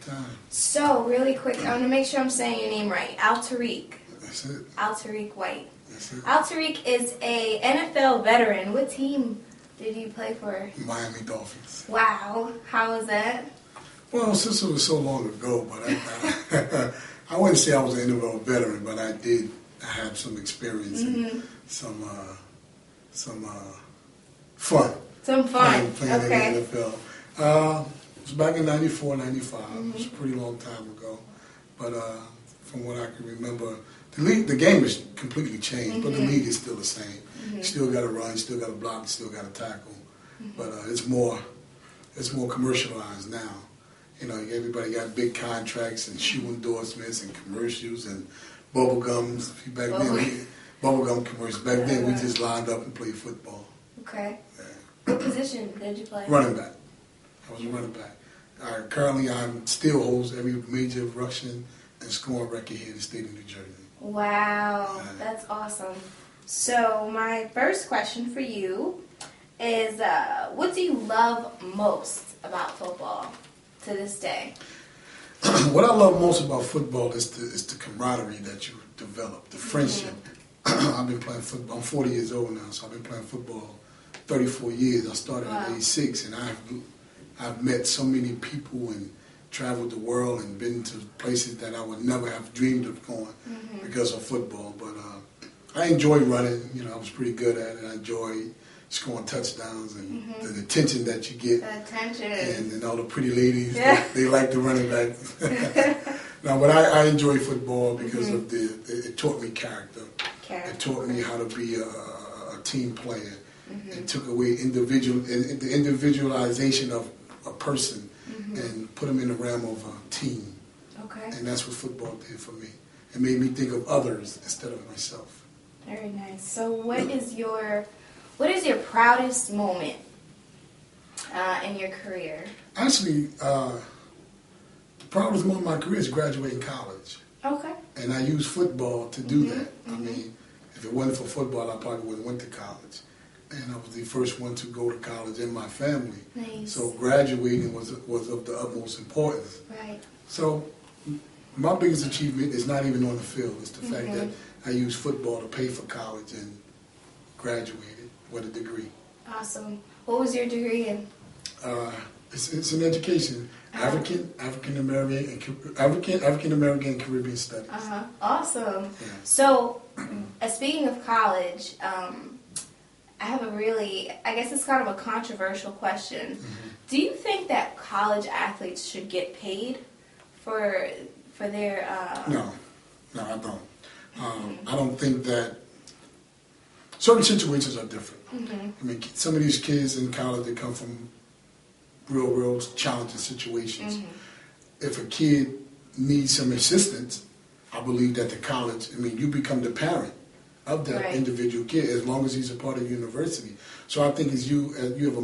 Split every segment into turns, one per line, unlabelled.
Anytime.
So, really quick, I want to make sure I'm saying your name right. Altarik.
That's it.
Altarik White.
That's it.
Altarik is a NFL veteran. What team did you play for?
Miami Dolphins.
Wow. How was that?
Well, since it was so long ago, but I wouldn't say I was an NFL veteran, but I did have some experience and some fun.
Some fun.
Playing
Okay.
in the NFL. It was back in 94, 95. It was a pretty long time ago. But from what I can remember, the game has completely changed, but the league is still the same. You still got to run, you still got to block, you still got to tackle. But it's more commercialized now. You know, everybody got big contracts and shoe endorsements and commercials and bubble gums. Back then, bubble gum commercials. Back then, we just lined up and played football.
Okay.
Yeah.
What position did you play?
Running back. I was a running back. Currently, I'm still holds every major rushing and scoring record here in the state of New Jersey.
Wow, that's awesome. So my first question for you is, what do you love most about football to this day?
What I love most about football is the camaraderie that you develop, the friendship. I've been playing football. I'm 40 years old now, so I've been playing football 34 years. I started at age 6, and I've met so many people and traveled the world and been to places that I would never have dreamed of going because of football. But I enjoy running. You know, I was pretty good at it. I enjoy scoring touchdowns and the attention that you get.
The attention.
And all the pretty ladies, they like the running back. No, but I enjoy football because of it taught me character. It taught me how to be a team player. It took away the individualization of a person and put them in the realm of a team.
Okay.
And that's what football did for me. It made me think of others instead of myself.
Very nice. So what is your proudest moment in your career?
Actually, the proudest moment of my career is graduating college.
Okay.
And I use football to do that. I mean, if it wasn't for football, I probably wouldn't went to college. And I was the first one to go to college in my family.
Nice.
So graduating was of the utmost importance.
Right.
So my biggest achievement is not even on the field. It's the fact that I used football to pay for college and graduated with a degree.
Awesome. What was your degree in?
It's an education. African American and Caribbean Studies.
Awesome.
Yeah.
So, speaking of college, I have I guess it's kind of a controversial question. Do you think that college athletes should get paid for their?
No, I don't. I don't think that. Certain situations are different. I mean, some of these kids in college, they come from real challenging situations. If a kid needs some assistance, I believe that the college, you become the parent of that individual kid as long as he's a part of the university. So I think you have a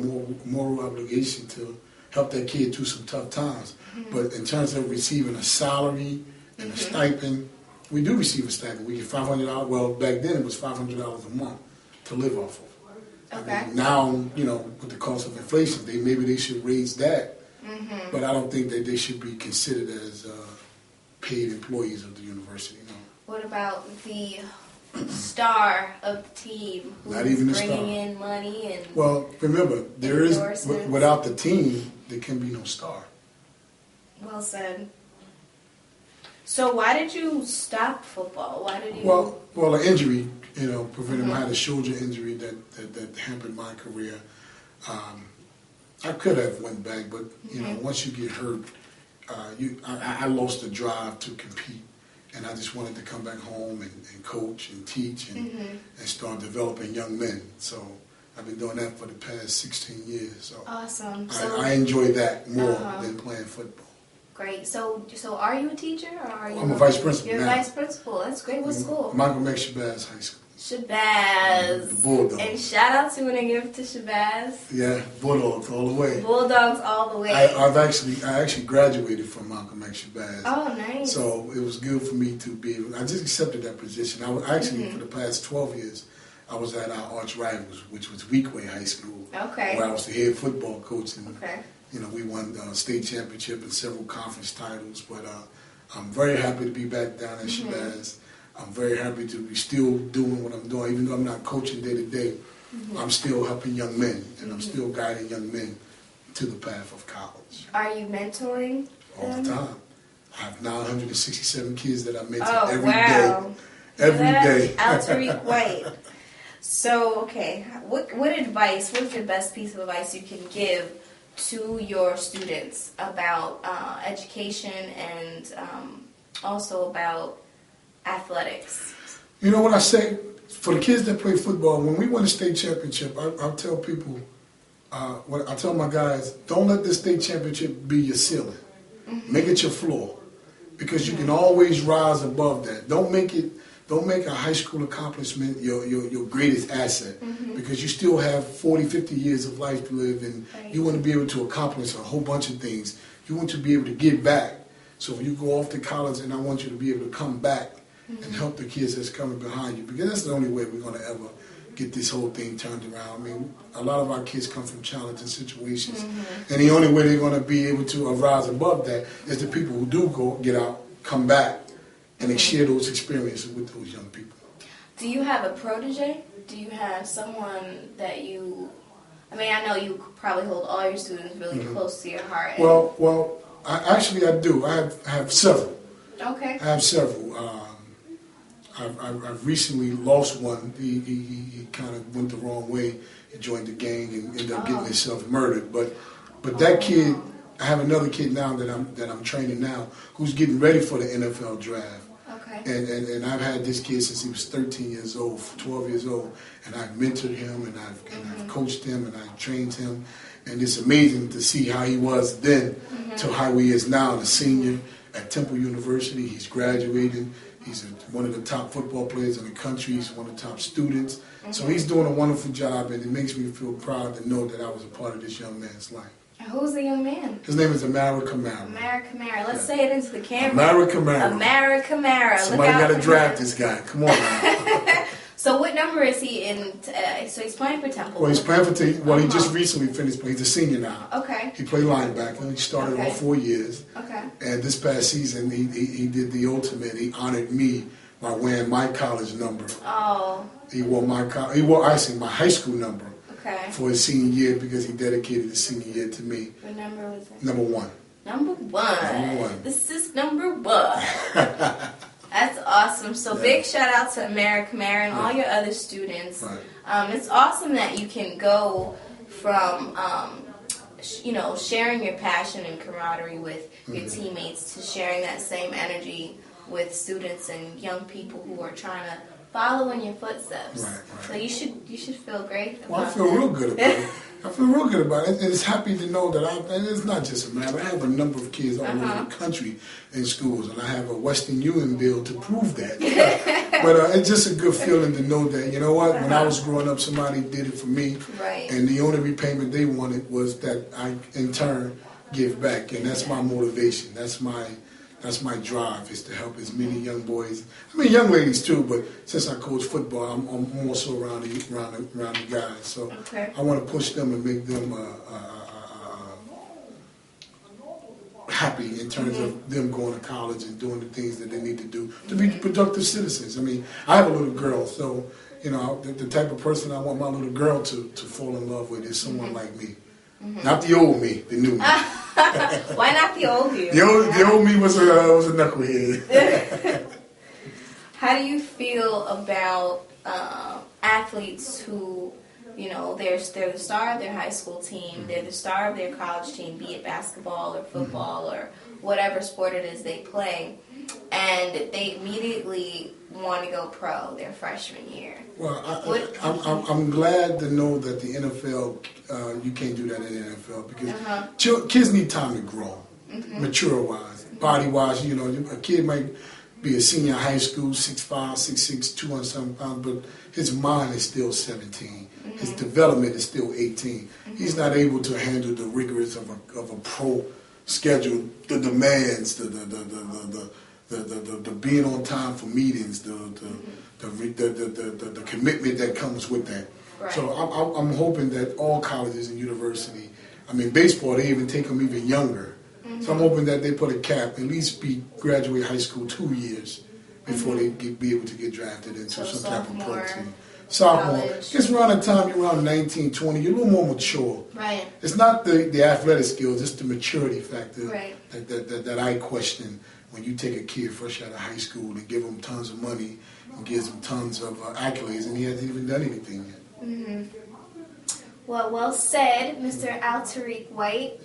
moral obligation to help that kid through some tough times. But in terms of receiving a salary and a stipend, we do receive a stipend. We get $500. Well, back then it was $500 a month to live off of.
Okay.
I mean, now, with the cost of inflation, maybe they should raise that. But I don't think that they should be considered as paid employees of the university. No.
What about the star of the team who's
Not even the star.
bringing in money and
well, remember, without the team, there can be no star.
Well said. So why did you stop football? Why did you?
Well, an injury, prevented. I had a shoulder injury that hampered my career. I could have went back, but once you get hurt, I lost the drive to compete. And I just wanted to come back home and coach and teach and start developing young men. So I've been doing that for the past 16 years. So
awesome.
I enjoy that more than playing football.
Great. So are you a teacher or are you?
I'm a vice principal.
You're
now.
a vice principal. That's great. What school?
Malcolm X Shabazz High School.
Shabazz.
The Bulldogs.
And shout out to when I give to Shabazz.
Yeah, Bulldogs all the way.
Bulldogs all the way.
I actually graduated from Malcolm X Shabazz.
Oh, nice.
So it was good for me to be able. I just accepted that position. I was actually for the past 12 years, I was at our arch rivals, which was Weekway High School.
Okay.
Where I was the head football coach. And, we won state championship and several conference titles. But I'm very happy to be back down at Shabazz. I'm very happy to be still doing what I'm doing, even though I'm not coaching day to day. I'm still helping young men, and I'm still guiding young men to the path of college.
Are you mentoring
all
them?
the time? I have 967 kids that I mentor every
wow.
day. Every day.
Altarik White. So, okay, what advice, what's your best piece of advice you can give to your students about education and also about athletics?
You know what I say? For the kids that play football, when we win a state championship, I'll tell people, I tell my guys, don't let the state championship be your ceiling. Make it your floor, because you can always rise above that. Don't make a high school accomplishment your greatest asset, because you still have 40, 50 years of life to live, and you want to be able to accomplish a whole bunch of things. You want to be able to give back. So when you go off to college, and I want you to be able to come back and help the kids that's coming behind you, because that's the only way we're going to ever get this whole thing turned around. I mean, a lot of our kids come from challenging situations, and the only way they're going to be able to rise above that is the people who do get out, come back, and they share those experiences with those young people.
Do you have a protege? Do you have someone that you, I mean, I know you probably hold all your students really close to your heart.
Well, I do. I have several.
Okay.
I have several. I've recently lost one. He kind of went the wrong way. He joined the gang and ended up getting himself murdered. But that kid, I have another kid now that I'm training now, who's getting ready for the NFL draft.
Okay.
And I've had this kid since he was 13 years old, 12 years old, and I've mentored him, and I've coached him, and I've trained him, and it's amazing to see how he was then to how he is now, a senior at Temple University. He's graduating. He's one of the top football players in the country. He's one of the top students. So he's doing a wonderful job, and it makes me feel proud to know that I was a part of this young man's life.
Who's the young man?
His name is Amara Kamara.
Amara Kamara. Let's say it into the camera.
Amara Kamara.
Amara Kamara.
Somebody got to draft this guy. Come on now.
So what number is he in? So he's playing for Temple.
Well, he's playing for Temple. Well, he just recently finished, but he's a senior now.
Okay.
He played linebacker. He started all 4 years.
Okay.
And this past season, he did the ultimate. He honored me by wearing my college number.
Oh.
He wore my high school number.
Okay.
For his senior year, because he dedicated his senior year to me.
What number was it?
Number one.
Number one.
Number one.
This is number one. That's awesome. So big shout out to Amara Kamara and all your other students.
Right.
It's awesome that you can go from sharing your passion and camaraderie with your teammates to sharing that same energy with students and young people who are trying to follow in your footsteps.
Right.
So you should feel great about
Well, I feel real good about it. I feel real good about it. And it's happy to know that and it's not just a matter. I have a number of kids all over the country in schools, and I have a Western Union bill to prove that. But it's just a good feeling to know that, you know what, when I was growing up, somebody did it for me.
Right.
And the only repayment they wanted was that I, in turn, give back. And that's my motivation. That's my drive, is to help as many young boys, young ladies too, but since I coach football, I'm more so around the guys. So I want to push them and make them happy in terms of them going to college and doing the things that they need to do to be productive citizens. I have a little girl, so the type of person I want my little girl to fall in love with is someone like me. Not the old me, the new me.
Why not the old you?
The old me was a knucklehead.
How do you feel about athletes who, they're the star of their high school team, they're the star of their college team, be it basketball or football or whatever sport it is they play, and they immediately want to go pro their freshman year?
Well, I'm glad to know that the NFL, you can't do that in the NFL, because kids need time to grow, mature-wise, body-wise. A kid might be a senior in high school, 6'5", 6'6", 200-something pounds, but his mind is still 17. His development is still 18. He's not able to handle the rigors of a pro schedule, the demands, the being on time for meetings, the commitment that comes with that. Right. So I'm hoping that all colleges and universities I mean, baseball, they even take them even younger. So I'm hoping that they put a cap, at least graduate high school 2 years before they be able to get drafted into some type of pro team. Sophomore, just around the time you're around 19, 20, you're a little more mature.
Right.
It's not the athletic skills, it's the maturity factor
right.
that I question when you take a kid fresh out of high school and give him tons of money and gives him tons of accolades, and he hasn't even done anything yet.
Well said, Mr. Altarik White.